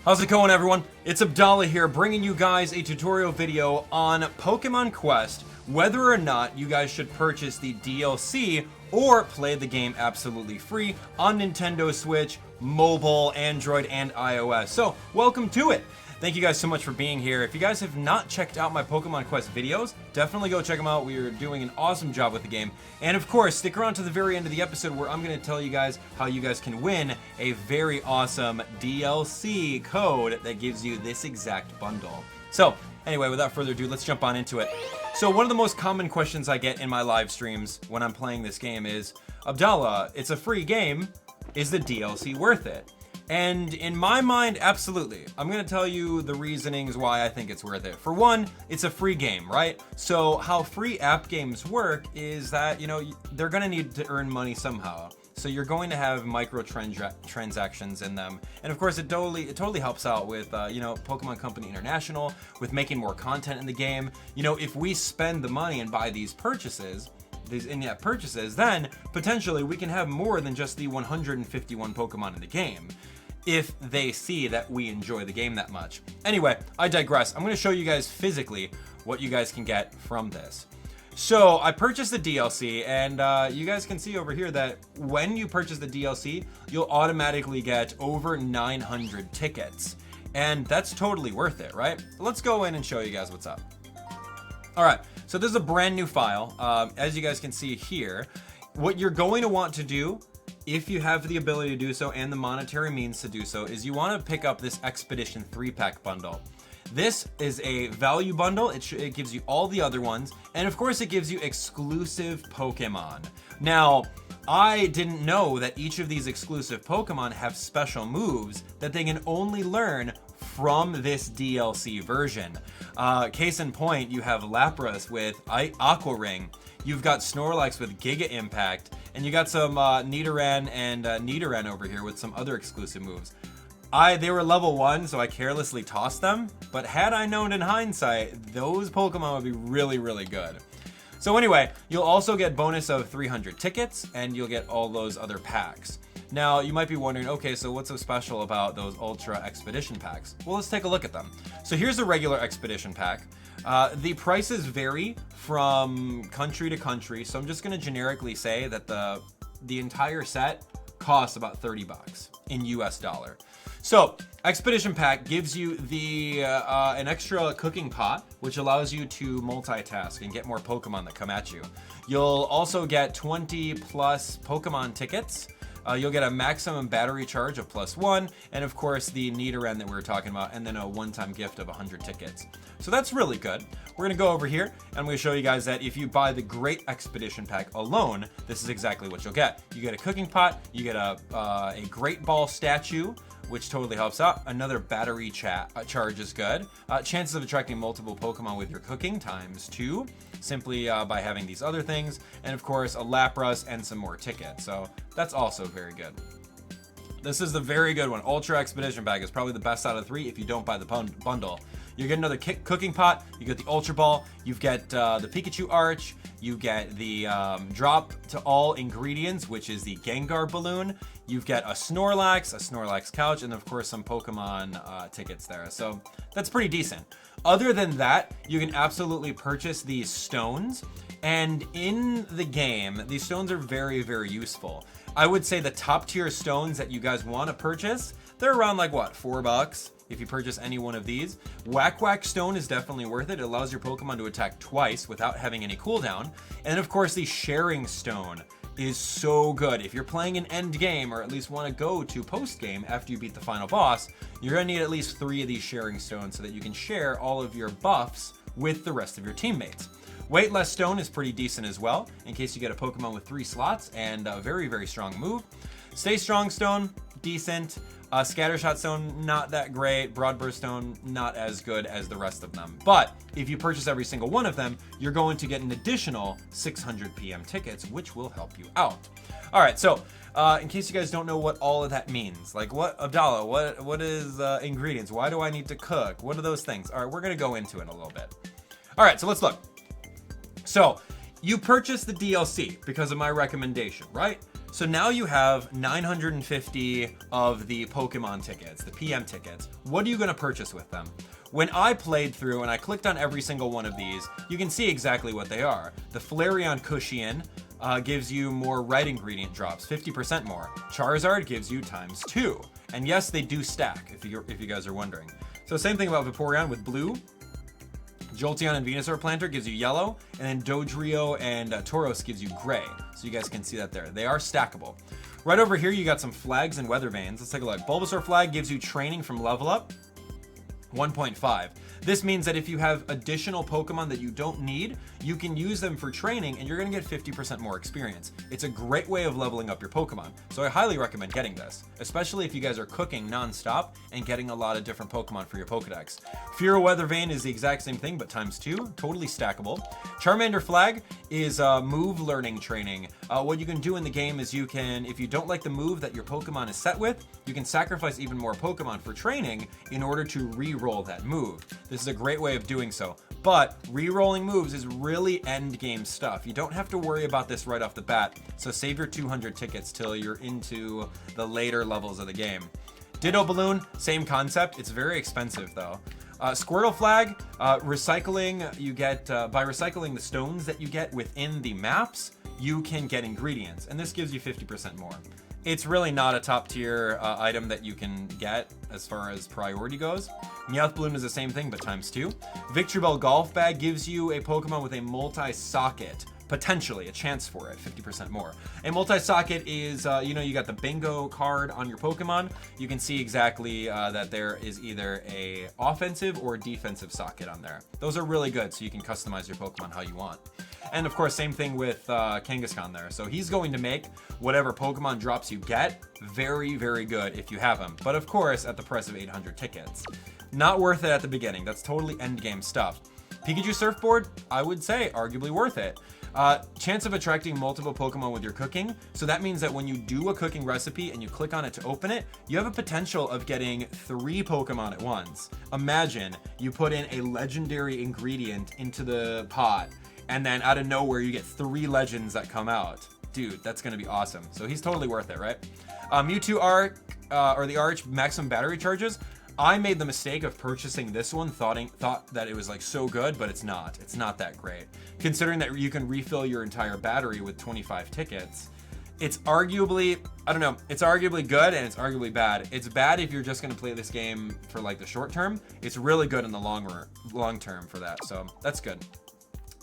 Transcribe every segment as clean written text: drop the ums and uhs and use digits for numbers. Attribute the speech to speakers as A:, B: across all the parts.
A: How's it going, everyone? It's Abdallah here, bringing you guys a tutorial video on Pokémon Quest, whether or not you guys should purchase the DLC or play the game absolutely free on Nintendo Switch, mobile, Android, and iOS. So, welcome to it! Thank you guys so much for being here. If you guys have not checked out my Pokémon Quest videos, definitely go check them out. We are doing an awesome job with the game. And of course, stick around to the very end of the episode where I'm going to tell you guys how you guys can win a very awesome DLC code that gives you this exact bundle. So, anyway, without further ado, let's jump on into it. So, one of the most common questions I get in my live streams when I'm playing this game is, Abdallah, it's a free game. Is the DLC worth it? And in my mind, absolutely. I'm going to tell you the reasonings why I think it's worth it. For one, it's a free game, right? So how free app games work is that, you know, they're going to need to earn money somehow. So you're going to have transactions in them. And of course, it totally helps out with, you know, Pokemon Company International, with making more content in the game. You know, if we spend the money and buy these purchases, these in-app purchases, then potentially we can have more than just the 151 Pokemon in the game, if they see that we enjoy the game that much. Anyway, I digress. I'm going to show you guys physically what you guys can get from this. So I purchased the DLC, and you guys can see over here that when you purchase the DLC, you'll automatically get over 900 tickets. And that's totally worth it, right? Let's go in and show you guys what's up. All right, so this is a brand new file. As you guys can see here, what you're going to want to do, if you have the ability to do so and the monetary means to do so, is you want to pick up this Expedition 3-pack bundle. This is a value bundle. It gives you all the other ones, and of course it gives you exclusive Pokemon. Now, I didn't know that each of these exclusive Pokemon have special moves that they can only learn from this DLC version. Case in point, you have Lapras with Aqua Ring, you've got Snorlax with Giga Impact, and you got some Nidoran and Nidoran over here with some other exclusive moves. They were level 1, so I carelessly tossed them, but had I known in hindsight, those Pokemon would be really, really good. So anyway, you'll also get bonus of 300 tickets, and you'll get all those other packs. Now, you might be wondering, okay, so what's so special about those Ultra Expedition packs? Well, let's take a look at them. So here's a regular Expedition pack. The prices vary from country to country, so I'm just going to generically say that the entire set costs about 30 bucks in US dollar. So, Expedition Pack gives you an extra cooking pot, which allows you to multitask and get more Pokemon that come at you. You'll also get 20 plus Pokemon tickets. You'll get a maximum battery charge of +1, and of course the Nidoran that we were talking about, and then a one-time gift of 100 tickets. So that's really good. We're gonna go over here, and I'm gonna show you guys that if you buy the Great Expedition Pack alone, this is exactly what you'll get. You get a cooking pot, you get a Great Ball statue, which totally helps out. Another battery charge is good. Chances of attracting multiple Pokemon with your cooking ×2, simply by having these other things. And of course, a Lapras and some more tickets. So that's also very good. This is the very good one. Ultra Expedition Pack is probably the best out of 3 if you don't buy the bundle. You get another cooking pot, you get the Ultra Ball, you get the Pikachu Arch, you get the drop to all ingredients, which is the Gengar balloon. You've got a Snorlax couch, and of course some Pokemon tickets there. So that's pretty decent. Other than that, you can absolutely purchase these stones. And in the game, these stones are very, very useful. I would say the top tier stones that you guys want to purchase, they're around like what, 4 bucks? If you purchase any one of these. Whack Whack Stone is definitely worth it. It allows your Pokemon to attack twice without having any cooldown. And of course, the Sharing Stone is so good. If you're playing an end game, or at least want to go to post game after you beat the final boss, you're going to need at least 3 of these Sharing Stones so that you can share all of your buffs with the rest of your teammates. Weightless Stone is pretty decent as well, in case you get a Pokemon with 3 slots and a very, very strong move. Stay Strong Stone, decent. Scattershot Stone, not that great. Broadburst Stone, not as good as the rest of them. But if you purchase every single one of them, you're going to get an additional 600 PM tickets, which will help you out. All right, so in case you guys don't know what all of that means, like what, Abdallah, what is ingredients? Why do I need to cook? What are those things? All right, we're going to go into it a little bit. All right, so let's look. So you purchased the DLC because of my recommendation, right? So now you have 950 of the Pokemon tickets, the PM tickets. What are you going to purchase with them? When I played through and I clicked on every single one of these, you can see exactly what they are. The Flareon Cushion gives you more red ingredient drops, 50% more. Charizard gives you ×2. And yes, they do stack, if you guys are wondering. So same thing about Vaporeon with blue. Jolteon and Venusaur Planter gives you yellow, and then Dodrio and Tauros gives you gray. So you guys can see that there. They are stackable. Right over here, you got some flags and weather vanes. Let's take a look. Bulbasaur flag gives you training from level up, 1.5. This means that if you have additional Pokemon that you don't need, you can use them for training and you're going to get 50% more experience. It's a great way of leveling up your Pokemon. So I highly recommend getting this, especially if you guys are cooking non-stop and getting a lot of different Pokemon for your Pokedex. Fear Weather Vane is the exact same thing, but ×2, totally stackable. Charmander Flag is move learning training. What you can do in the game is you can, if you don't like the move that your Pokemon is set with, you can sacrifice even more Pokemon for training in order to re-roll that move. This is a great way of doing so, but re-rolling moves is really end game stuff. You don't have to worry about this right off the bat, so save your 200 tickets till you're into the later levels of the game. Ditto Balloon, same concept. It's very expensive though. Squirtle Flag, recycling, you get, by recycling the stones that you get within the maps, you can get ingredients, and this gives you 50% more. It's really not a top tier item that you can get as far as priority goes. Meowth Balloon is the same thing, but ×2. Victory Bell Golf Bag gives you a Pokemon with a multi-socket. Potentially, a chance for it, 50% more. A multi-socket is, you got the bingo card on your Pokemon. You can see exactly that there is either a offensive or defensive socket on there. Those are really good, so you can customize your Pokemon how you want. And of course, same thing with Kangaskhan there. So he's going to make whatever Pokemon drops you get very, very good if you have him. But of course, at the price of 800 tickets. Not worth it at the beginning. That's totally endgame stuff. Pikachu Surfboard, I would say, arguably worth it. Chance of attracting multiple Pokemon with your cooking. So that means that when you do a cooking recipe and you click on it to open it, you have a potential of getting 3 Pokemon at once. Imagine you put in a legendary ingredient into the pot, and then out of nowhere you get 3 legends that come out. Dude, that's gonna be awesome. So he's totally worth it, right? Mewtwo Arc, or the Arch maximum battery charges. I made the mistake of purchasing this one, thought that it was like so good, but it's not. It's not that great. Considering that you can refill your entire battery with 25 tickets, it's arguably, I don't know, it's arguably good and it's arguably bad. It's bad if you're just gonna play this game for like the short term. It's really good in the long term for that, so that's good.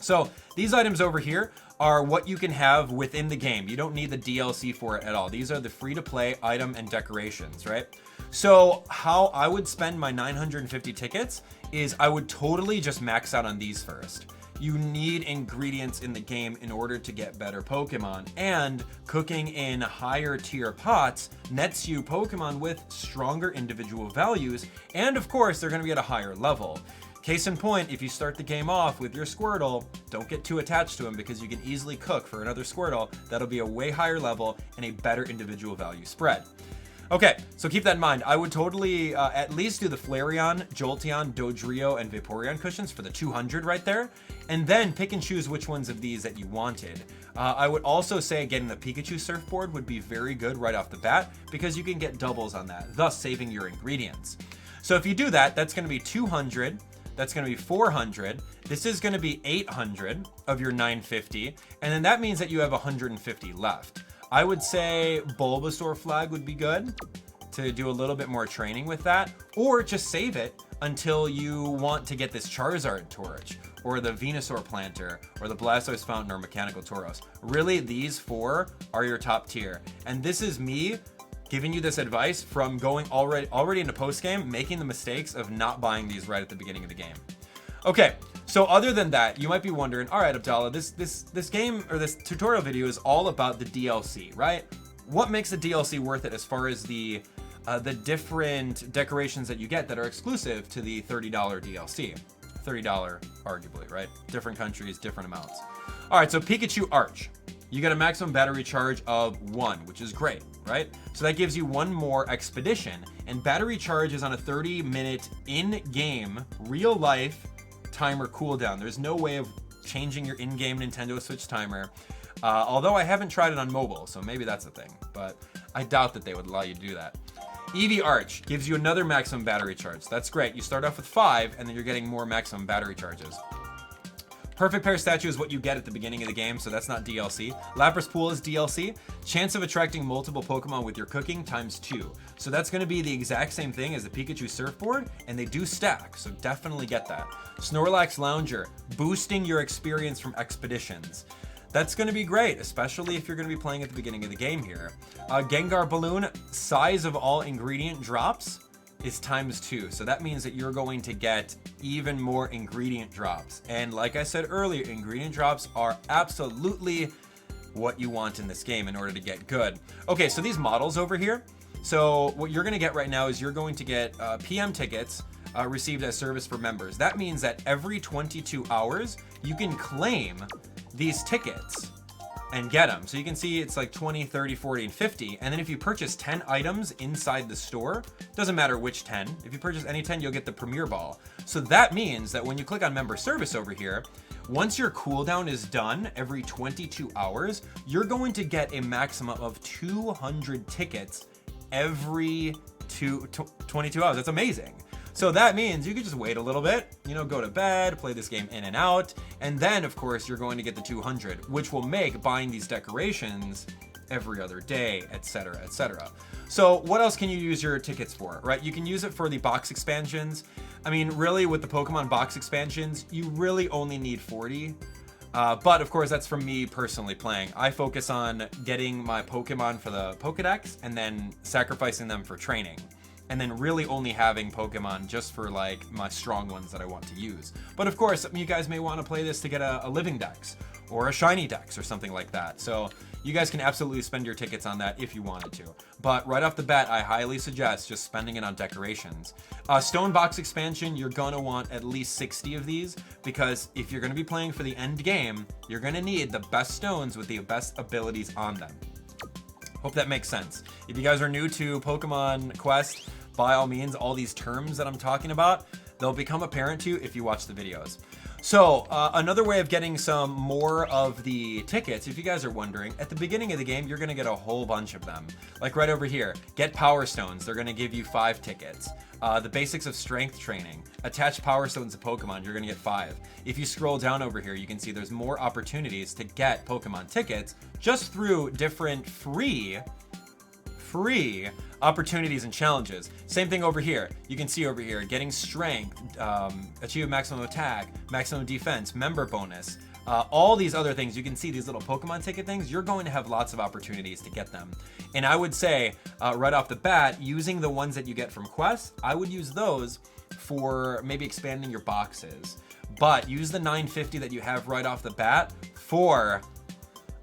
A: So these items over here are what you can have within the game. You don't need the DLC for it at all. These are the free-to-play item and decorations, right? So how I would spend my 950 tickets is I would totally just max out on these first. You need ingredients in the game in order to get better Pokemon, and cooking in higher tier pots nets you Pokemon with stronger individual values, and of course they're going to be at a higher level. Case in point, if you start the game off with your Squirtle, don't get too attached to him because you can easily cook for another Squirtle that'll be a way higher level and a better individual value spread. Okay, so keep that in mind. I would totally at least do the Flareon, Jolteon, Dodrio, and Vaporeon cushions for the 200 right there, and then pick and choose which ones of these that you wanted. I would also say getting the Pikachu Surfboard would be very good right off the bat because you can get doubles on that, thus saving your ingredients. So if you do that, that's going to be 200. That's going to be 400. This is going to be 800 of your 950. And then that means that you have 150 left. I would say Bulbasaur Flag would be good to do a little bit more training with that. Or just save it until you want to get this Charizard Torch, or the Venusaur Planter, or the Blastoise Fountain, or Mechanical Tauros. Really, these 4 are your top tier. And this is me giving you this advice from going already into post-game, making the mistakes of not buying these right at the beginning of the game. Okay, so other than that, you might be wondering, all right, Abdallah, this game, or this tutorial video is all about the DLC, right? What makes the DLC worth it as far as the different decorations that you get that are exclusive to the $30 DLC? $30, arguably, right? Different countries, different amounts. All right, so Pikachu Arch. You get a maximum battery charge of 1, which is great, right? So that gives you 1 more expedition, and battery charge is on a 30-minute in-game, real-life timer cooldown. There's no way of changing your in-game Nintendo Switch timer. Although I haven't tried it on mobile, so maybe that's a thing. But I doubt that they would allow you to do that. Eevee Arch gives you another maximum battery charge. That's great. You start off with 5, and then you're getting more maximum battery charges. Perfect Pair Statue is what you get at the beginning of the game, so that's not DLC. Lapras Pool is DLC. Chance of attracting multiple Pokemon with your cooking ×2. So that's going to be the exact same thing as the Pikachu Surfboard, and they do stack, so definitely get that. Snorlax Lounger, boosting your experience from expeditions. That's going to be great, especially if you're going to be playing at the beginning of the game here. Gengar Balloon, size of all ingredient drops is ×2. So that means that you're going to get even more ingredient drops. And like I said earlier, ingredient drops are absolutely what you want in this game in order to get good. Okay, so these models over here. So what you're going to get right now is you're going to get PM tickets received as service for members. That means that every 22 hours, you can claim these tickets and get them. So you can see it's like 20, 30, 40, and 50. And then if you purchase 10 items inside the store, doesn't matter which 10. If you purchase any 10, you'll get the Premier Ball. So that means that when you click on member service over here, once your cooldown is done every 22 hours, you're going to get a maximum of 200 tickets every 22 hours. That's amazing. So that means you could just wait a little bit, you know, go to bed, play this game in and out, and then of course you're going to get the 200, which will make buying these decorations every other day, etc., etc. So what else can you use your tickets for, right? You can use it for the box expansions. I mean, really with the Pokemon box expansions, you really only need 40. But of course, that's from me personally playing. I focus on getting my Pokemon for the Pokedex and then sacrificing them for training. And then really only having Pokemon just for like my strong ones that I want to use. But of course, you guys may want to play this to get a living dex or a shiny dex or something like that. So you guys can absolutely spend your tickets on that if you wanted to. But right off the bat, I highly suggest just spending it on decorations. Stone box expansion, you're gonna want at least 60 of these because if you're gonna be playing for the end game, you're gonna need the best stones with the best abilities on them. Hope that makes sense. If you guys are new to Pokemon Quest, by all means, all these terms that I'm talking about, they'll become apparent to you if you watch the videos. So another way of getting some more of the tickets, if you guys are wondering, at the beginning of the game, you're going to get a whole bunch of them. Like right over here, get Power Stones. They're going to give you 5 tickets. The basics of strength training. Attach Power Stones to Pokemon, you're going to get 5. If you scroll down over here, you can see there's more opportunities to get Pokemon tickets just through different free opportunities and challenges. Same thing over here. You can see over here, getting strength, achieve maximum attack, maximum defense, member bonus, all these other things. You can see these little Pokemon ticket things. You're going to have lots of opportunities to get them. And I would say right off the bat, using the ones that you get from quests, I would use those for maybe expanding your boxes. But use the 950 that you have right off the bat for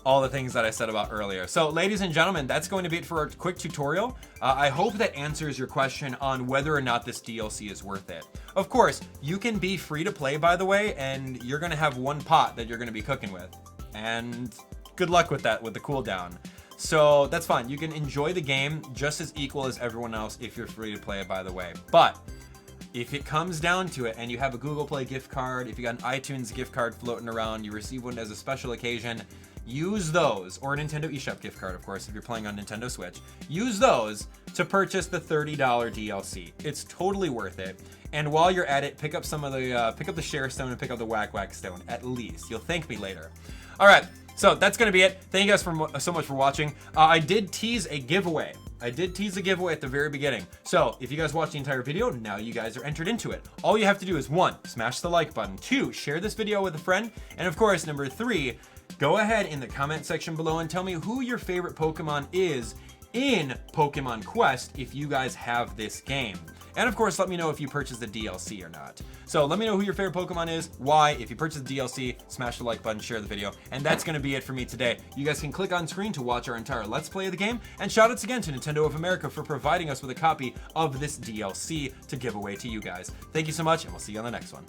A: all the things that I said about earlier. So ladies and gentlemen, that's going to be it for a quick tutorial. I hope that answers your question on whether or not this DLC is worth it. Of course, you can be free to play, by the way, and you're gonna have one pot that you're gonna be cooking with. And good luck with that, with the cooldown. So that's fine. You can enjoy the game just as equal as everyone else if you're free to play it, by the way. But if it comes down to it and you have a Google Play gift card, if you got an iTunes gift card floating around, you receive one as a special occasion, use those, or a Nintendo eShop gift card, of course, if you're playing on Nintendo Switch. Use those to purchase the $30 DLC. It's totally worth it. And while you're at it, pick up some of the, pick up the Share Stone and pick up the Whack Whack Stone, at least. You'll thank me later. All right, so that's gonna be it. Thank you guys so much for watching. I did tease a giveaway. at the very beginning. So if you guys watch the entire video, now you guys are entered into it. All you have to do is 1, smash the like button, 2, share this video with a friend, and of course, number 3, go ahead in the comment section below and tell me who your favorite Pokemon is in Pokemon Quest if you guys have this game. And of course, let me know if you purchased the DLC or not. So let me know who your favorite Pokemon is, why, if you purchased the DLC, smash the like button, share the video, and that's gonna be it for me today. You guys can click on screen to watch our entire Let's Play of the game, and shoutouts again to Nintendo of America for providing us with a copy of this DLC to give away to you guys. Thank you so much, and we'll see you on the next one.